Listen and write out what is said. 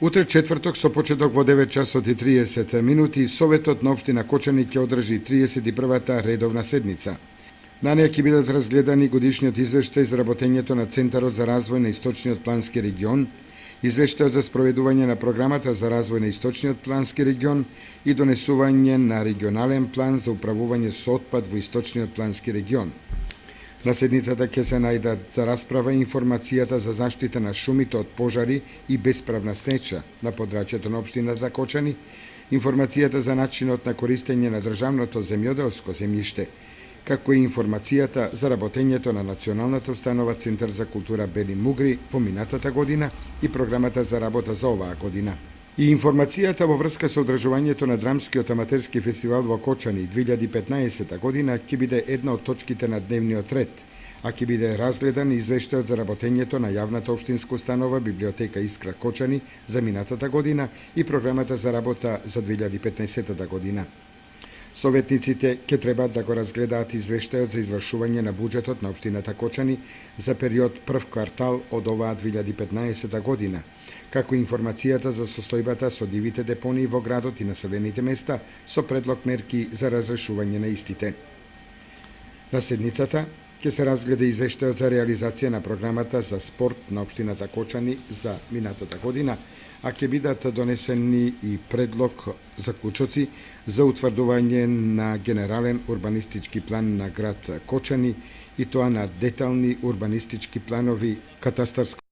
Утре четврток со почеток во 9 часот и 30 минути, Советот на општина Кочани ќе одржи 31-та редовна седница. На неја ќе бидат разгледани годишниот извештај за работењето на Центарот за развој на Источниот плански регион, извештајот за спроведување на програмата за развој на Источниот плански регион и донесување на регионален план за управување со отпад во Источниот плански регион. На седницата ќе се најдат за расправа информацијата за заштита на шумите од пожари и бесправна снеча на подрачјето на општината Кочани, информацијата за начинот на користење на државното земјоделско земјиште, како и информацијата за работењето на Националната установа Центар за култура Бели Мугри во минатата година и програмата за работа за оваа година. И информацијата во врска со одржувањето на Драмскиот аматерски фестивал во Кочани 2015 година ќе биде една од точките на дневниот ред, а ќе биде разгледан извештајот за работењето на јавната општинска установа Библиотека Искра Кочани за минатата година и програмата за работа за 2015 година. Советниците ќе треба да го разгледаат извештајот за извршување на буџетот на општината Кочани за период прв квартал од оваа 2015 година, како и информацијата за состојбата со дивите депонии во градот и населените места со предлог мерки за разрешување на истите. На седницата ќе се разгледа извештајот за реализација на програмата за спорт на општината Кочани за минатата година, а ќе бидат донесени и предлог заклучоци за утврдување на генерален урбанистички план на град Кочани и тоа на детални урбанистички планови, катастарско